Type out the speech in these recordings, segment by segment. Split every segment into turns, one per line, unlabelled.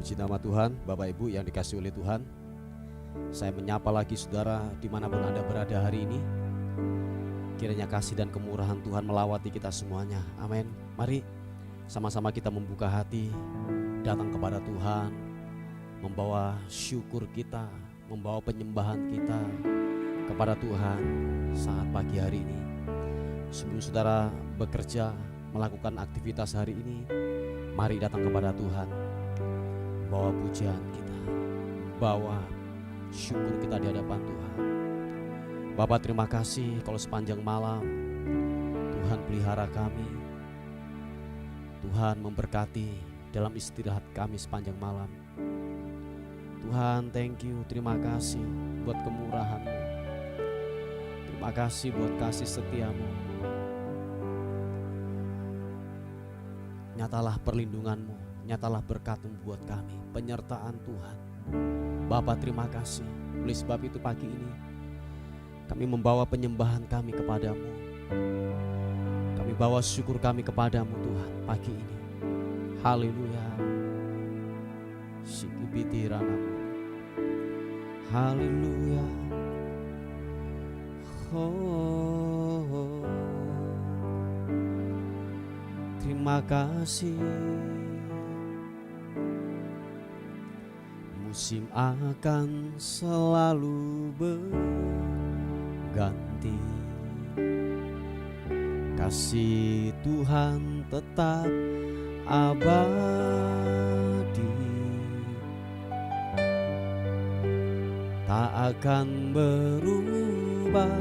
Puji nama Tuhan, Bapak Ibu yang dikasihi oleh Tuhan. Saya menyapa lagi saudara dimanapun Anda berada hari ini. Kiranya kasih dan kemurahan Tuhan melawati kita semuanya. Amin. Mari sama-sama kita membuka hati, datang kepada Tuhan, membawa syukur kita, membawa penyembahan kita kepada Tuhan saat pagi hari ini. Sebelum saudara bekerja, melakukan aktivitas hari ini, mari datang kepada Tuhan, bawa pujian kita, bawa syukur kita di hadapan Tuhan. Bapa, terima kasih kalau sepanjang malam Tuhan pelihara kami, Tuhan memberkati dalam istirahat kami sepanjang malam. Tuhan, thank you, terima kasih buat kemurahan-Mu, terima kasih buat kasih setia-Mu. Nyatalah perlindungan-Mu, nyatalah berkat-Mu buat kami, penyertaan Tuhan. Bapa, terima kasih. Oleh sebab itu pagi ini kami membawa penyembahan kami kepadamu, kami bawa syukur kami kepadamu Tuhan pagi ini. Haleluya. Sikibitiranamu. Haleluya. Oh, terima kasih. Musim akan selalu berganti, kasih Tuhan tetap abadi, tak akan berubah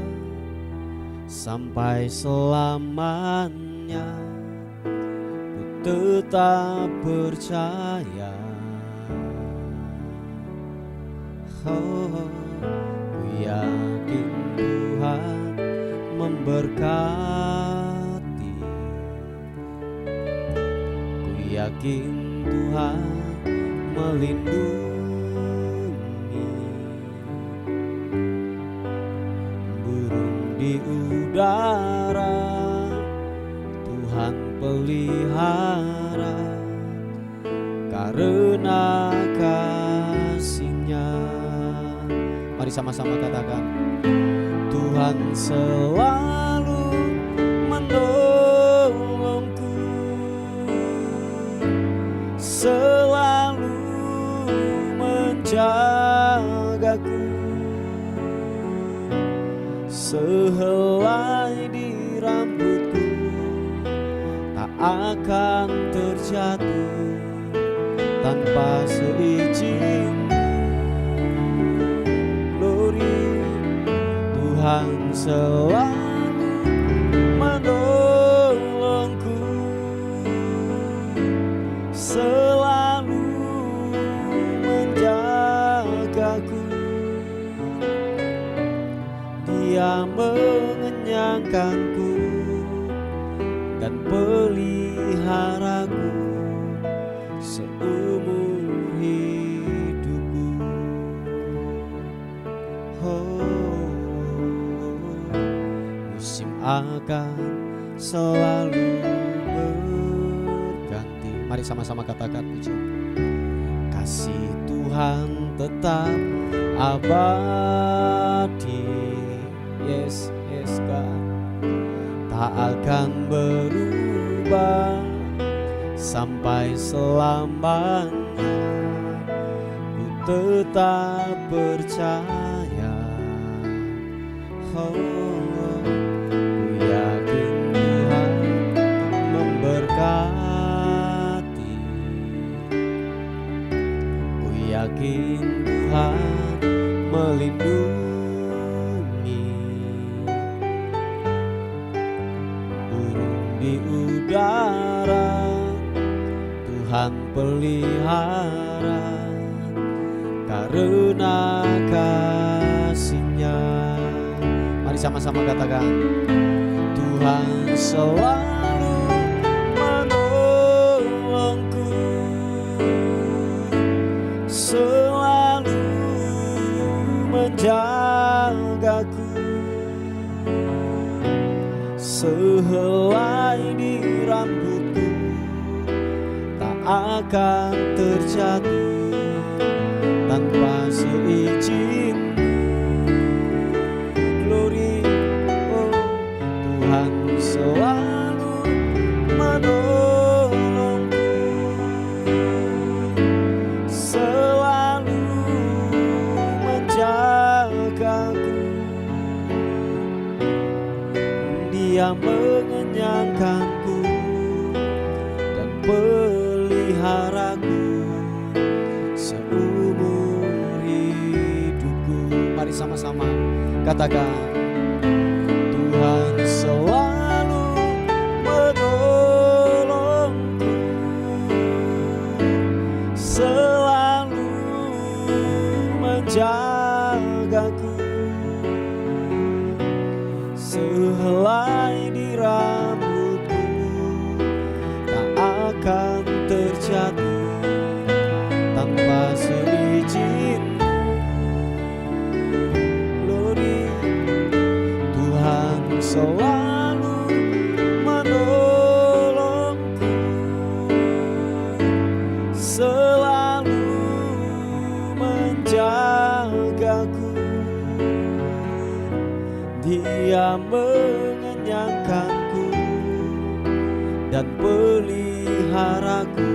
sampai selamanya. Ku tetap percaya. Oh, ku yakin Tuhan memberkati, ku yakin Tuhan melindungi. Burung di udara Tuhan pelihara, karena kasih-Nya. Mari sama-sama katakan, Tuhan selalu menolongku, selalu menjagaku, sehelai di rambutku tak akan terjatuh tanpa seizin. Tuhan selalu menolongku, selalu menjagaku. Dia mengenyangkanku dan peliharaku seumur hidupku. Akan selalu berganti. Mari sama-sama katakan puji. Kasih Tuhan tetap abadi. Yes, yes God. Tak akan berubah sampai selamanya. Ku tetap percaya. Oh, yakin Tuhan melindungi. Burung di udara Tuhan pelihara, karena kasih-Nya. Mari sama-sama katakan, Tuhan selalu menolongku, selalu menjagaku, sehelai di rambutku tak akan terjatuh tanpa seizin. Glory, oh Tuhan selalu menolongku, selalu menjagaku. Dia mengenyangkanku dan peliharaku seumur hidupku. Mari sama-sama katakan, Tuhan selalu menolongku, selalu menjagaku. Sehelai di rambutku tak akan terjatuh tanpa seizin. Glory, Tuhan selalu menolongku, selalu menjagaku. Dia mengenyangkanku dan peliharaku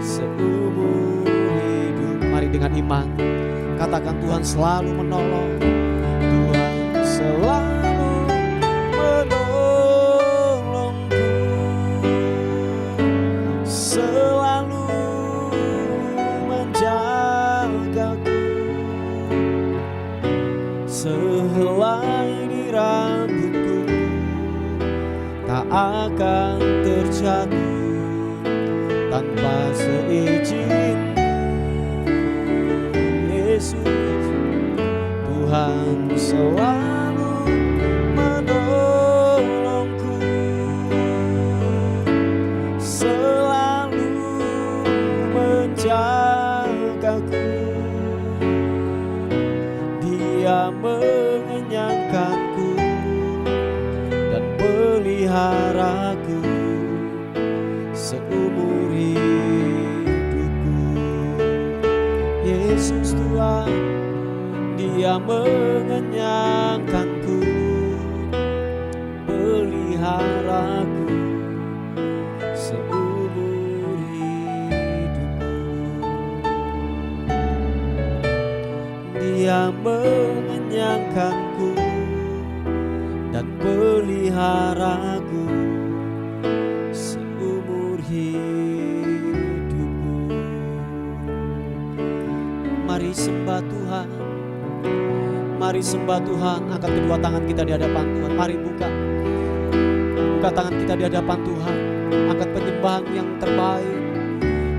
seumur hidup. Mari dengan iman katakan, Tuhan selalu menolong, Tuhan selalu menolongku, selalu menjagaku. Sehelai di rambutku tak akan terjatuh tanpa seizin. Yesus, Tuhan selalu menolongku, selalu menjagaku. Dia mengenyangkanku dan peliharaku seumur hidupku. Yesus Tuhan, Dia mengenyangkanku, peliharaku seumur hidupku. Dia mengenyangkanku dan peliharaku seumur hidupku. Mari sembah Tuhan, mari sembah Tuhan. Angkat kedua tangan kita di hadapan Tuhan. Mari buka tangan kita di hadapan Tuhan. Angkat penyembahan yang terbaik,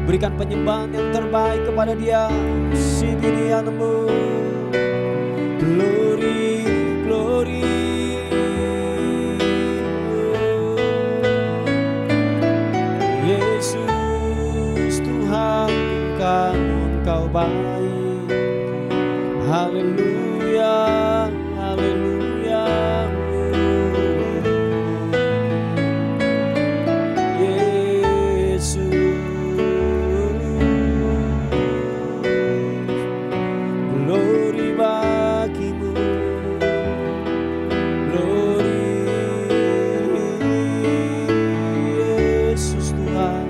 berikan penyembahan yang terbaik kepada Dia. Sidirianmu, glory, glory. Yesus Tuhan, Engkau baik. Haleluya, haleluya. Yesus, glory bagimu, glory. Yesus Tuhan,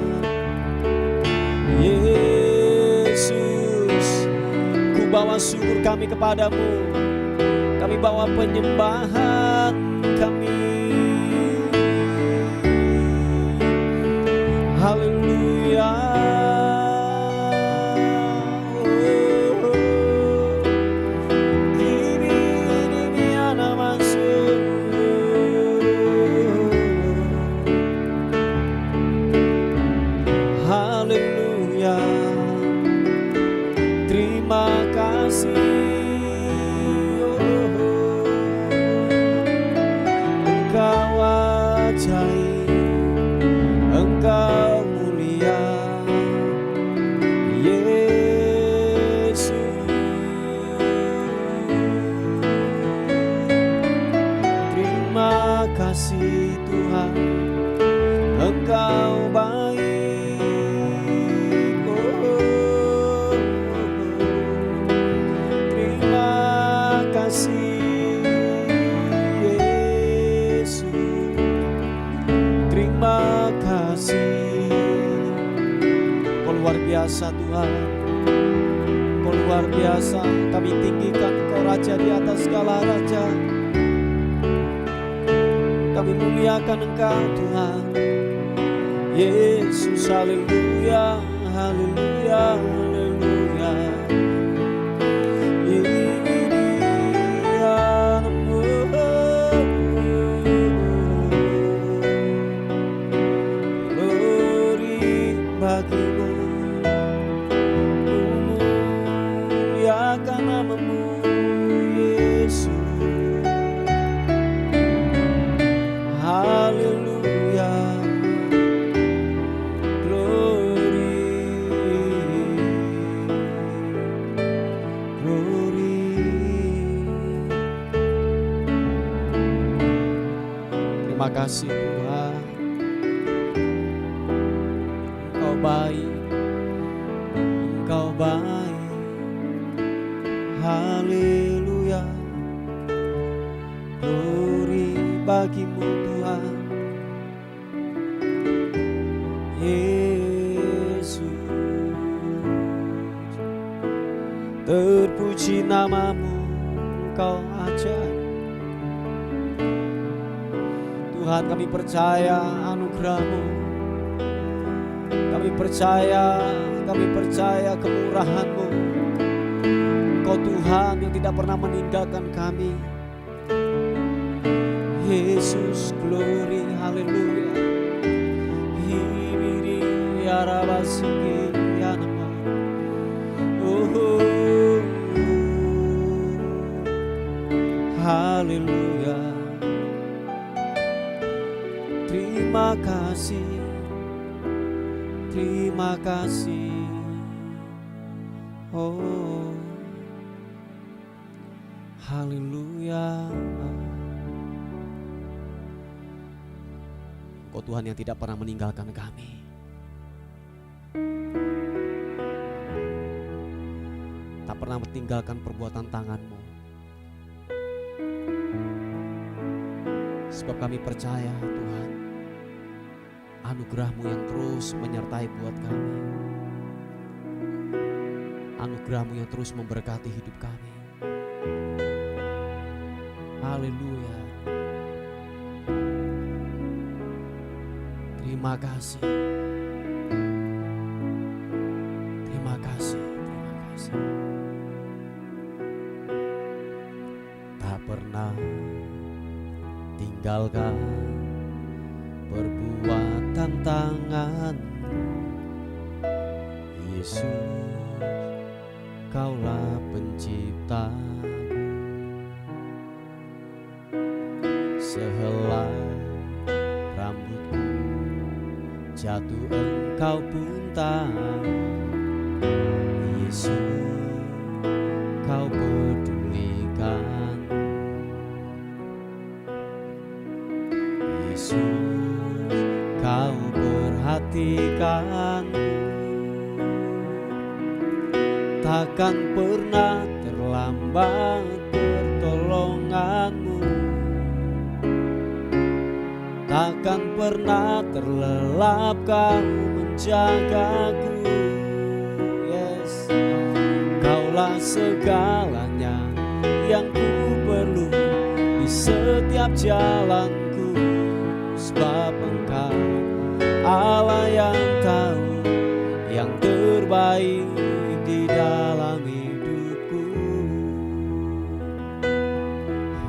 Yesus, ku bawa syukur kami kepadamu, kami bawa penyembahan kami. Haleluya. Haleluya. Terima kasih. Engkau ajaib, Engkau mulia, Yesus. Terima kasih Tuhan, Engkau baik. Yesus. Terima kasih. Kau luar biasa Tuhan, Kau luar biasa. Kami tinggikan Kau Raja di atas segala raja. Kami muliakan Engkau Tuhan Yesus. Haleluya, haleluya, haleluya. Glory bagimu, muliakan namamu Yesus. Haleluya, glory, glory. Terima kasih Tuhan, Engkau baik, Engkau baik. Haleluya, glory bagimu Tuhan Yesus. Terpuji namamu, Engkau ajaib Tuhan. Kami percaya anugerah-Mu, kami percaya kemurahan-Mu. Engkau Tuhan yang tidak pernah meninggalkan kami Yesus. Glory, haleluya. Hibiri ya rabasiki ya nama. Oh, haleluya. Terima kasih, terima kasih. Oh, haleluya. Engkau Tuhan yang tidak pernah meninggalkan kami. Tak pernah meninggalkan perbuatan tangan-Mu. Sebab kami percaya Tuhan, anugerah-Mu yang terus menyertai buat kami. Anugerah-Mu yang terus memberkati hidup kami. Haleluya. Terima kasih. Terima kasih. Terima kasih. Tak pernah tinggalkan perbuatan tangan Yesus. Kaulah pencipta, sehelai rambutku jatuh Engkau pun tahu. Yesus, Kau pedulikan. Yesus, Kau perhatikan. Takkan pernah terlambat pertolongan-Mu, takkan pernah terlelap Kau menjagaku. Yes, Kaulah segalanya yang ku perlu di setiap jalanku. Sebab Engkau Allah yang tahu yang terbaik di dalam hidupku.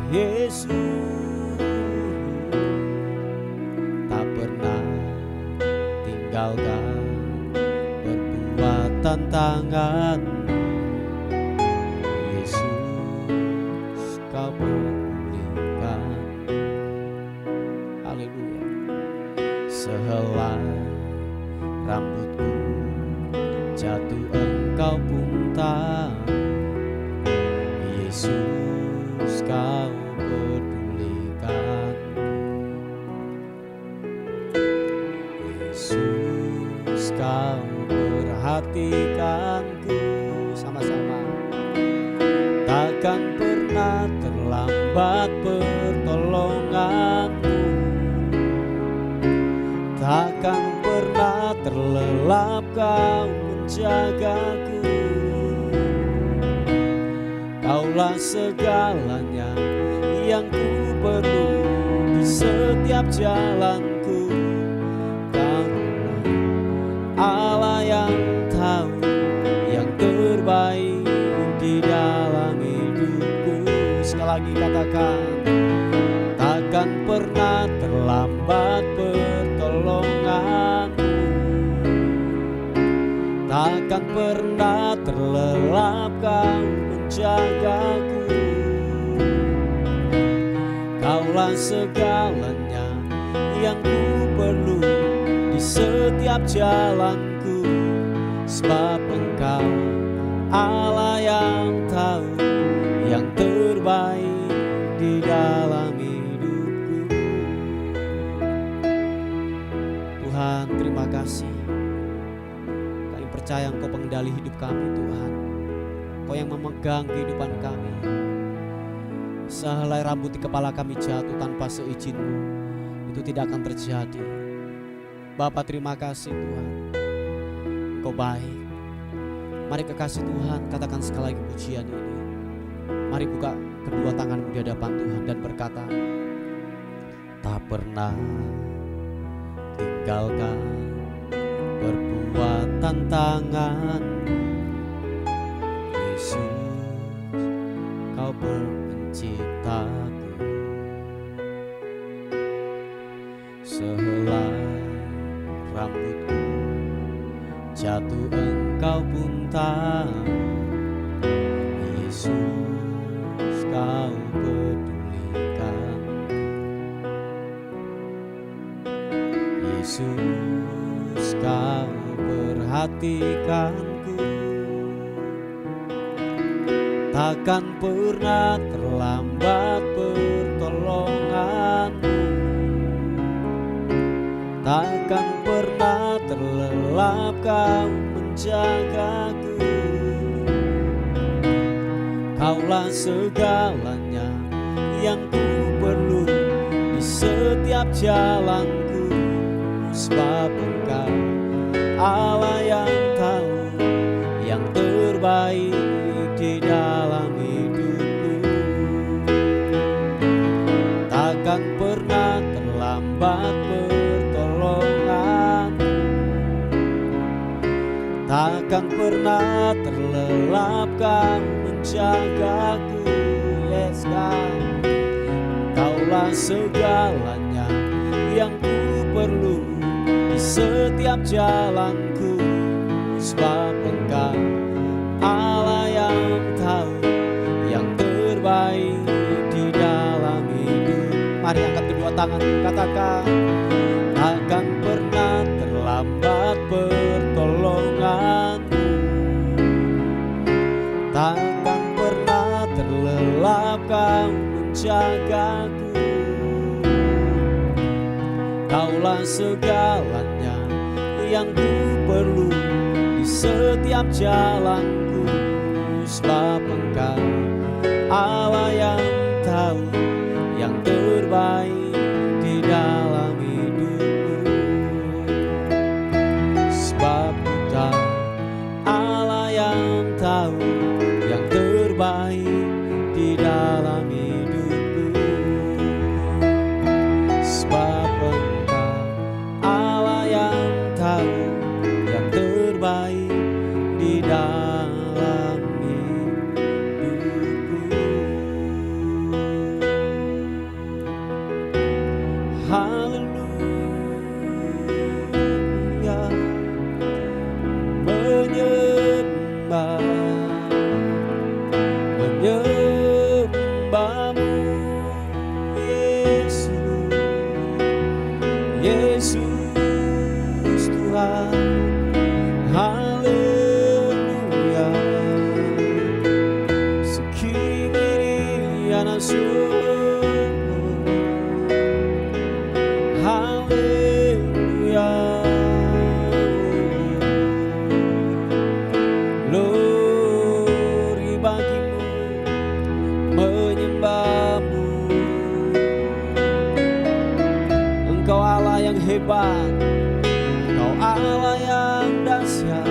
Yesus, tak pernah tinggalkan perbuatan tangan. Yesus, Kau pedulikan. Haleluya. Sehelai rambutku jatuh Engkau pun tahu. Yesus, Kau pedulikan. Yesus, Kau perhatikanku. Sama-sama. Takkan pernah terlambat pertolongan-Mu, takkan pernah terlelap Kau menjagaku. Kaulah segalanya yang ku perlu di setiap jalanku. Kaulah Allah yang tahu yang terbaik di dalam hidupku. Sekali lagi katakan, takkan pernah terlambat pertolonganmu, takkan pernah terlelap Kau menjagaku. Kaulah segalanya yang ku perlu di setiap jalanku, sebab Engkau Allah yang tahu yang terbaik di dalam hidupku. Tuhan, terima kasih. Kami percaya Engkau pengendali hidup kami, Tuhan. Engkau yang memegang kehidupan kami. Sehelai rambut di kepala kami jatuh tanpa seizin-Mu, itu tidak akan terjadi. Bapa, terima kasih Tuhan, Engkau baik. Mari kekasih Tuhan, katakan sekali lagi pujian ini. Mari buka kedua tanganmu di hadapan Tuhan dan berkata, tak pernah tinggalkan perbuatan tangan-Mu, Yesus, Kau penciptaku. Sehelai rambutku jatuh Engkau pun tahu, Yesus, Kau pedulikan. Yesus, Kau perhatikanku. Takkan pernah terlambat pertolongan-Mu, takkan pernah terlelap Kau menjagaku. Kaulah segalanya yang ku perlu di setiap jalanku, sebab Engkau Allah yang tahu yang terbaik di dalam hidupku. Takkan pernah terlambat pertolongan-Mu, takkan pernah terlelap Kau menjagaku. Yes God, Kaulah segalanya yang ku perlu di setiap jalanku, sebab Engkau Allah yang tahu yang terbaik di dalam hidup. Mari angkat kedua tangan, katakan, takkan pernah terlambat pertolongan-Mu, takkan pernah terlelap Kau menjagaku. Kaulah segalanya yang ku perlu di setiap jalanku, sebab Engkau Allah yang tahu yang terbaik di dalam hidupku. Sebab Engkau Allah yang tahu yang terbaik di dalam hidupku. Sebab Engkau Allah yang tahu yang terbaik di dalam hidupku. Haleluya, menyembah, menyembah-Mu Yesus, Yesus Tuhan. Haleluya, sekibiri anasun. Haleluya, glory bagimu, menyembah-Mu. Engkau Allah Allah yang hebat, Engkau Allah yang dahsyat.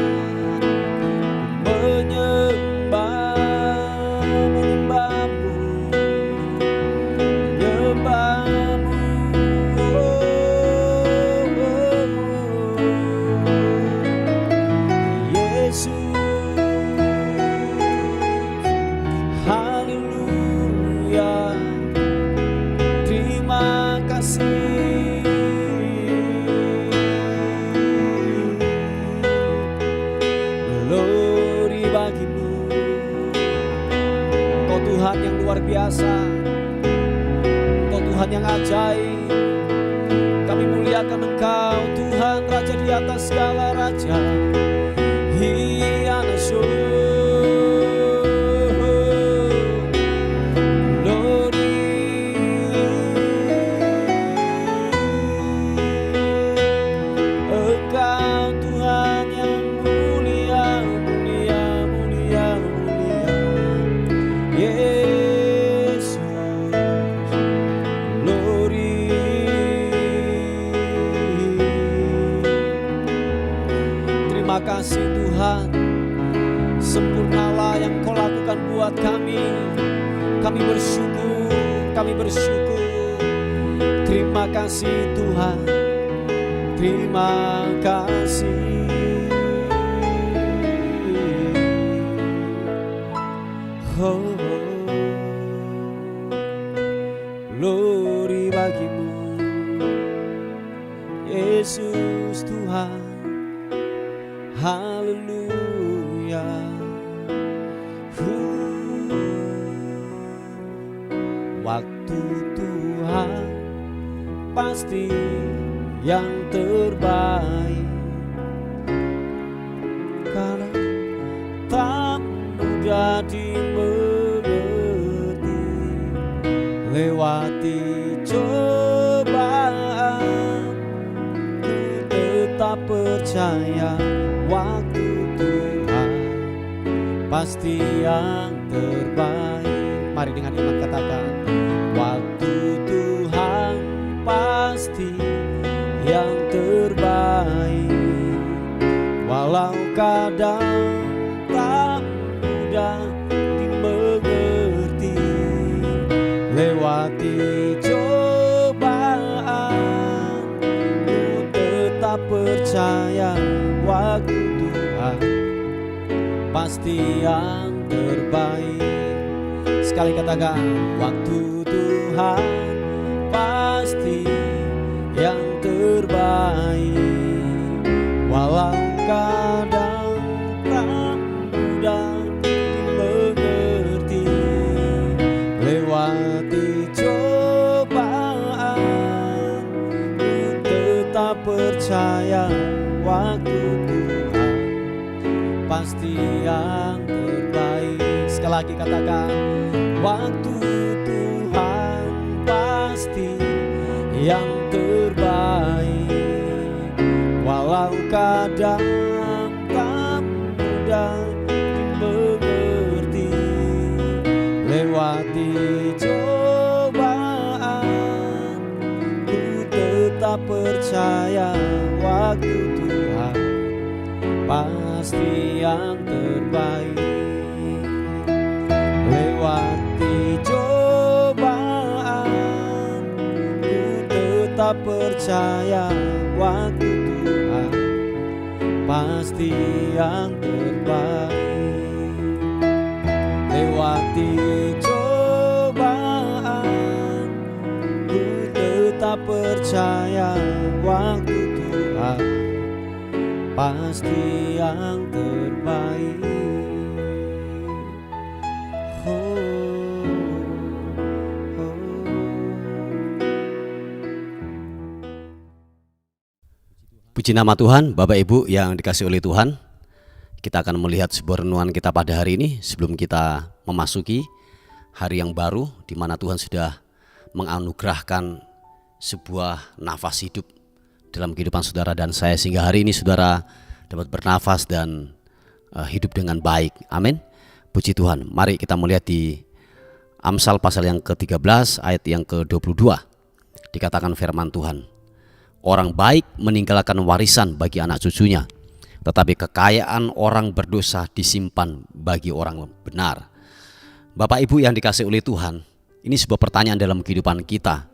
Biasa, Engkau Tuhan yang ajaib. Kami muliakan Engkau Tuhan, Raja di atas segala raja. Terima kasih Tuhan, sempurnalah yang Kau lakukan buat kami. Kami bersyukur, kami bersyukur. Terima kasih Tuhan, terima kasih. Oh, glory bagimu Yesus Tuhan. Haleluya. Waktu Tuhan pasti yang terbaik, karena tak mudah dimengerti. Lewati cobaan, ku tetap percaya. Waktu Tuhan pasti yang terbaik. Mari dengan iman katakan, waktu Tuhan pasti yang terbaik. Walau kadang tak mudah dimengerti. Lewati cobaan, ku tetap percaya. Waktu Tuhan pasti yang terbaik. Sekali katakan, waktu Tuhan pasti yang terbaik. Walau kadang tak mudah dimengerti. Lewati cobaan, ku tetap percaya. Waktu Tuhan pasti yang terbaik. Sekali lagi katakan, waktu Tuhan pasti yang terbaik. Walau kadang tak mudah dimengerti. Lewati cobaan, ku tetap percaya. Waktu Tuhan pasti yang terbaik. Lewati cobaan, ku tetap percaya. Waktu Tuhan pasti yang terbaik. Lewati cobaan, ku tetap percaya. Waktu Tuhan pasti yang terbaik. Oh, oh. Puji nama Tuhan, Bapak Ibu yang dikasihi oleh Tuhan. Kita akan melihat sebuah renungan kita pada hari ini sebelum kita memasuki hari yang baru di mana Tuhan sudah menganugerahkan sebuah nafas hidup dalam kehidupan saudara dan saya, sehingga hari ini saudara dapat bernafas dan hidup dengan baik. Amin. Puji Tuhan. Mari kita melihat di Amsal pasal yang ke-13 ayat yang ke-22. Dikatakan firman Tuhan, Orang baik meninggalkan warisan bagi anak cucunya, tetapi kekayaan orang berdosa disimpan bagi orang benar. Bapak Ibu yang dikasihi oleh Tuhan, ini sebuah pertanyaan dalam kehidupan kita,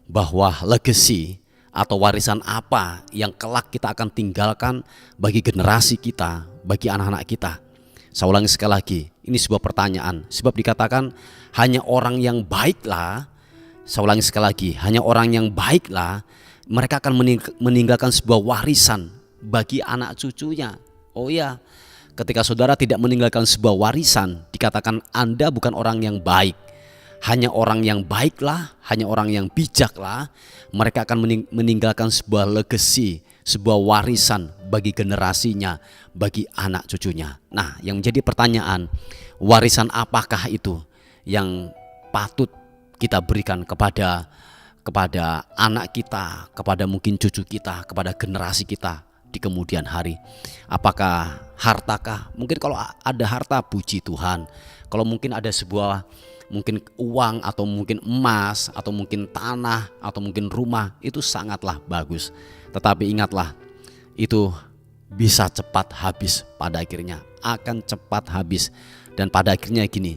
bahwa legacy atau warisan apa yang kelak kita akan tinggalkan bagi generasi kita, bagi anak-anak kita. Saya ulangi sekali lagi, ini sebuah pertanyaan, sebab dikatakan hanya orang yang baiklah, saya ulangi sekali lagi, hanya orang yang baiklah mereka akan meninggalkan sebuah warisan bagi anak cucunya. Oh ya, ketika saudara tidak meninggalkan sebuah warisan, dikatakan Anda bukan orang yang baik. Hanya orang yang baiklah, hanya orang yang bijaklah, mereka akan meninggalkan sebuah legacy, sebuah warisan bagi generasinya, bagi anak cucunya. Nah, yang menjadi pertanyaan, warisan apakah itu yang patut kita berikan kepada anak kita, kepada mungkin cucu kita, kepada generasi kita di kemudian hari? Apakah hartakah? Mungkin kalau ada harta, puji Tuhan. Kalau mungkin ada sebuah mungkin uang atau mungkin emas atau mungkin tanah atau mungkin rumah, itu sangatlah bagus. Tetapi ingatlah, itu bisa cepat habis, pada akhirnya akan cepat habis. Dan pada akhirnya gini,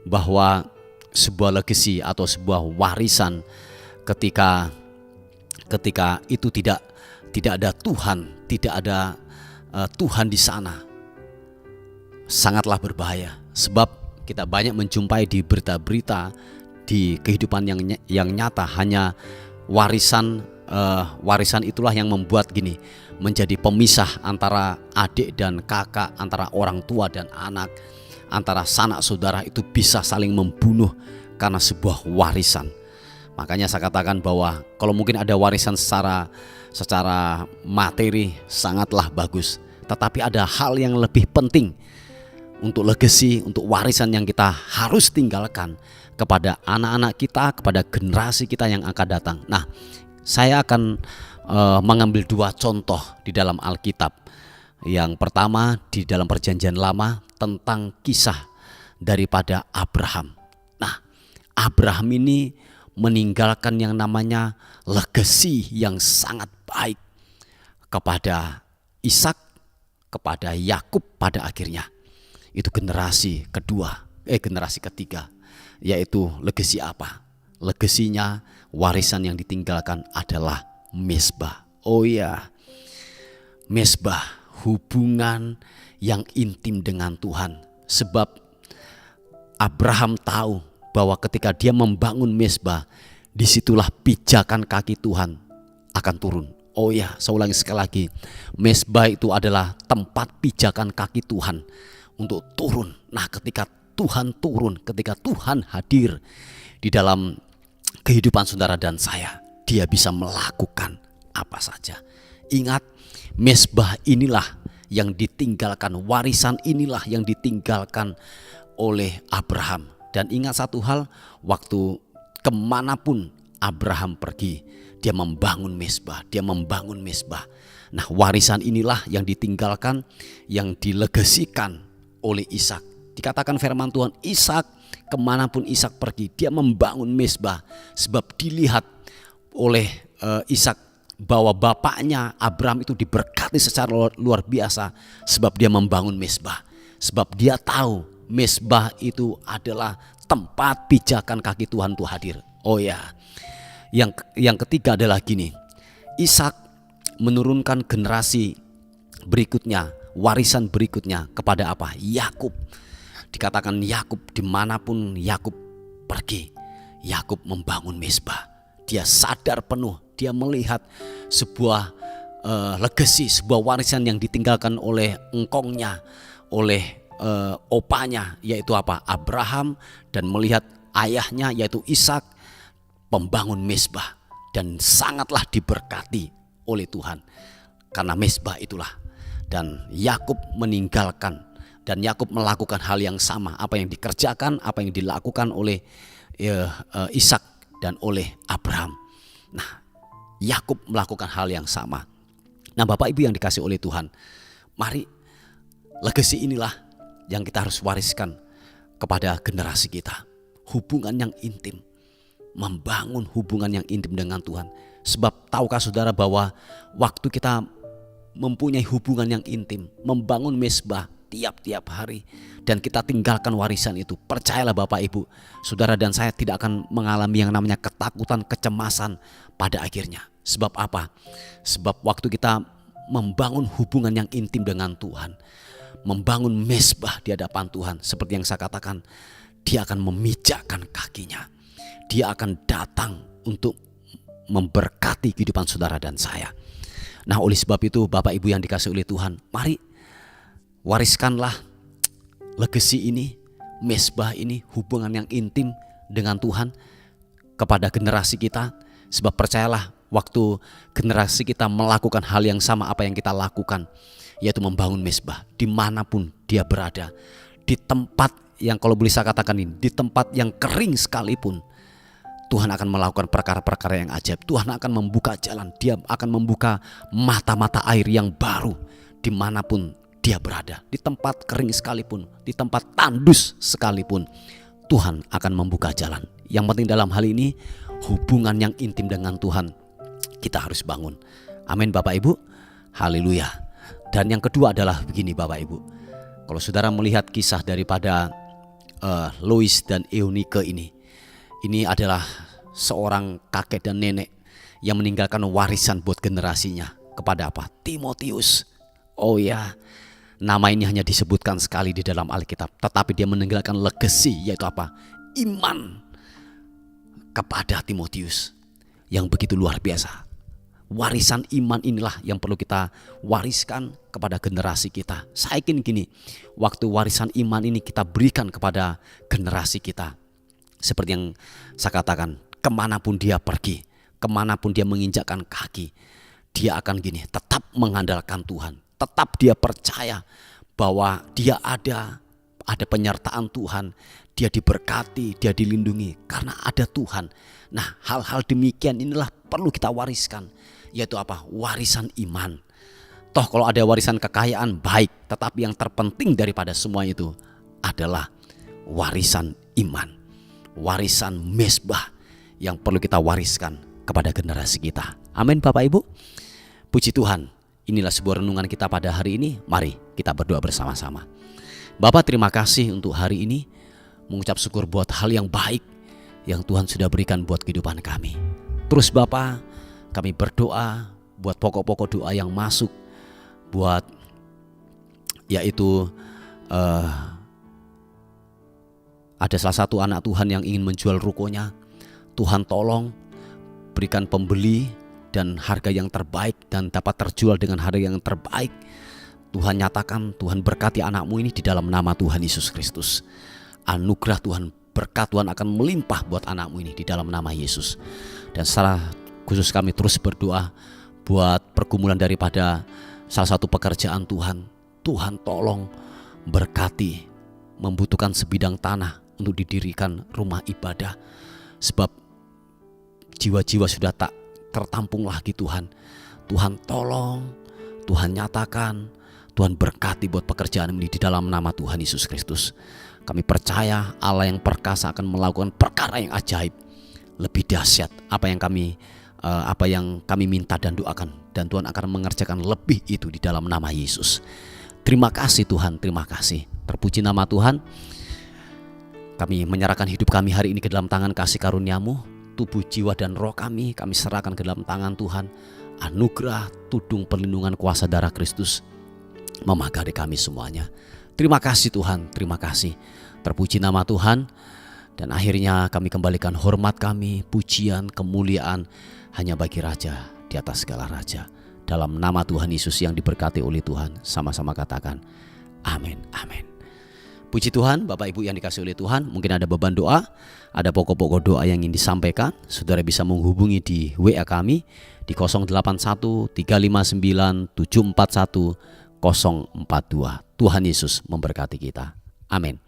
bahwa sebuah legacy atau sebuah warisan ketika itu tidak ada Tuhan, tidak ada Tuhan di sana, sangatlah berbahaya. Sebab kita banyak menjumpai di berita-berita di kehidupan yang nyata, hanya warisan itulah yang membuat menjadi pemisah antara adik dan kakak, antara orang tua dan anak, antara sanak saudara itu bisa saling membunuh karena sebuah warisan. Makanya saya katakan bahwa kalau mungkin ada warisan secara materi sangatlah bagus, tetapi ada hal yang lebih penting untuk legacy, untuk warisan yang kita harus tinggalkan kepada anak-anak kita, kepada generasi kita yang akan datang. Nah, saya akan mengambil dua contoh di dalam Alkitab. Yang pertama di dalam Perjanjian Lama tentang kisah daripada Abraham. Nah, Abraham ini meninggalkan yang namanya legacy yang sangat baik kepada Ishak, kepada Yakub pada akhirnya. Itu generasi ketiga, yaitu legacy apa? Legasinya, warisan yang ditinggalkan adalah mezbah. Oh ya, mezbah, hubungan yang intim dengan Tuhan. Sebab Abraham tahu bahwa ketika dia membangun mezbah, disitulah pijakan kaki Tuhan akan turun. Oh ya, saya ulangi sekali lagi, mezbah itu adalah tempat pijakan kaki Tuhan untuk turun. Nah, ketika Tuhan turun, ketika Tuhan hadir di dalam kehidupan saudara dan saya, dia bisa melakukan apa saja. Ingat, mezbah inilah yang ditinggalkan, warisan inilah yang ditinggalkan oleh Abraham. Dan ingat satu hal, waktu kemanapun Abraham pergi, dia membangun mezbah, Nah, warisan inilah yang ditinggalkan, yang dilegasikan oleh Ishak. Dikatakan firman Tuhan, Ishak, kemanapun Ishak pergi, dia membangun mezbah. Sebab dilihat oleh Ishak bahwa bapaknya Abraham itu diberkati secara luar biasa, sebab dia membangun mezbah. Sebab dia tahu mezbah itu adalah tempat pijakan kaki Tuhan itu hadir. Oh ya, yang ketiga adalah gini, Ishak menurunkan generasi berikutnya, warisan berikutnya kepada apa? Yakub. Dikatakan Yakub, dimanapun Yakub pergi, Yakub membangun mezbah. Dia sadar penuh, dia melihat sebuah legacy, sebuah warisan yang ditinggalkan oleh engkongnya, oleh opanya, yaitu apa? Abraham, dan melihat ayahnya yaitu Ishak membangun mezbah, dan sangatlah diberkati oleh Tuhan karena mezbah itulah. Dan Yakub meninggalkan, dan Yakub melakukan hal yang sama, apa yang dikerjakan, apa yang dilakukan oleh Ishak dan oleh Abraham. Nah, Yakub melakukan hal yang sama. Nah, Bapak Ibu yang dikasih oleh Tuhan, mari legacy inilah yang kita harus wariskan kepada generasi kita. Hubungan yang intim, membangun hubungan yang intim dengan Tuhan. Sebab tahukah saudara bahwa waktu kita mempunyai hubungan yang intim, membangun mezbah tiap-tiap hari, dan kita tinggalkan warisan itu, percayalah Bapak Ibu, saudara dan saya tidak akan mengalami yang namanya ketakutan, kecemasan pada akhirnya. Sebab apa? Sebab waktu kita membangun hubungan yang intim dengan Tuhan, membangun mezbah di hadapan Tuhan, seperti yang saya katakan, Dia akan memijakkan kakinya. Dia akan datang untuk memberkati kehidupan saudara dan saya. Nah, oleh sebab itu Bapak Ibu yang dikasihi oleh Tuhan, mari wariskanlah legacy ini, mezbah ini, hubungan yang intim dengan Tuhan kepada generasi kita. Sebab percayalah, waktu generasi kita melakukan hal yang sama apa yang kita lakukan, yaitu membangun mezbah dimanapun dia berada, di tempat yang, kalau boleh saya katakan ini, di tempat yang kering sekalipun, Tuhan akan melakukan perkara-perkara yang ajaib. Tuhan akan membuka jalan, Dia akan membuka mata-mata air yang baru dimanapun dia berada. Di tempat kering sekalipun, di tempat tandus sekalipun, Tuhan akan membuka jalan. Yang penting dalam hal ini, hubungan yang intim dengan Tuhan kita harus bangun. Amin Bapak Ibu. Haleluya. Dan yang kedua adalah begini Bapak Ibu, kalau saudara melihat kisah daripada Lois dan Eunike ini adalah seorang kakek dan nenek yang meninggalkan warisan buat generasinya. Kepada apa? Timotius. Oh ya, nama ini hanya disebutkan sekali di dalam Alkitab, tetapi dia meninggalkan legacy, yaitu apa? Iman kepada Timotius yang begitu luar biasa. Warisan iman inilah yang perlu kita wariskan kepada generasi kita. Saya yakin gini, waktu warisan iman ini kita berikan kepada generasi kita, seperti yang saya katakan, kemanapun dia pergi, kemanapun dia menginjakkan kaki, dia akan gini, tetap mengandalkan Tuhan, tetap dia percaya bahwa dia ada penyertaan Tuhan, dia diberkati, dia dilindungi karena ada Tuhan. Nah, hal-hal demikian inilah perlu kita wariskan, yaitu apa? Warisan iman. Toh kalau ada warisan kekayaan baik, tetapi yang terpenting daripada semua itu adalah warisan iman, warisan mezbah yang perlu kita wariskan kepada generasi kita. Amin Bapak Ibu. Puji Tuhan, inilah sebuah renungan kita pada hari ini. Mari kita berdoa bersama-sama. Bapak, terima kasih untuk hari ini, mengucap syukur buat hal yang baik yang Tuhan sudah berikan buat kehidupan kami. Terus Bapak, kami berdoa buat pokok-pokok doa yang masuk, buat yaitu ada salah satu anak Tuhan yang ingin menjual rukonya. Tuhan tolong berikan pembeli dan harga yang terbaik, dan dapat terjual dengan harga yang terbaik. Tuhan nyatakan, Tuhan berkati anakmu ini di dalam nama Tuhan Yesus Kristus. Anugerah Tuhan, berkat Tuhan akan melimpah buat anakmu ini di dalam nama Yesus. Dan secara khusus kami terus berdoa buat pergumulan daripada salah satu pekerjaan Tuhan. Tuhan tolong berkati, membutuhkan sebidang tanah untuk didirikan rumah ibadah. Sebab jiwa-jiwa sudah tak tertampung lagi Tuhan. Tuhan tolong, Tuhan nyatakan, Tuhan berkati buat pekerjaan ini di dalam nama Tuhan Yesus Kristus. Kami percaya Allah yang perkasa akan melakukan perkara yang ajaib, lebih dahsyat apa yang kami minta dan doakan, dan Tuhan akan mengerjakan lebih itu di dalam nama Yesus. Terima kasih Tuhan, terima kasih. Terpuji nama Tuhan. Kami menyerahkan hidup kami hari ini ke dalam tangan kasih karunia-Mu. Tubuh, jiwa, dan roh kami serahkan ke dalam tangan Tuhan. Anugerah, tudung, perlindungan, kuasa darah Kristus memagari kami semuanya. Terima kasih Tuhan, terima kasih. Terpuji nama Tuhan. Dan akhirnya kami kembalikan hormat kami, pujian, kemuliaan hanya bagi Raja di atas segala raja. Dalam nama Tuhan Yesus yang diberkati oleh Tuhan, sama-sama katakan amin, amin. Puji Tuhan, Bapak Ibu yang dikasihi oleh Tuhan, mungkin ada beban doa, ada pokok-pokok doa yang ingin disampaikan, saudara bisa menghubungi di WA kami di 081 359 741 042. Tuhan Yesus memberkati kita. Amin.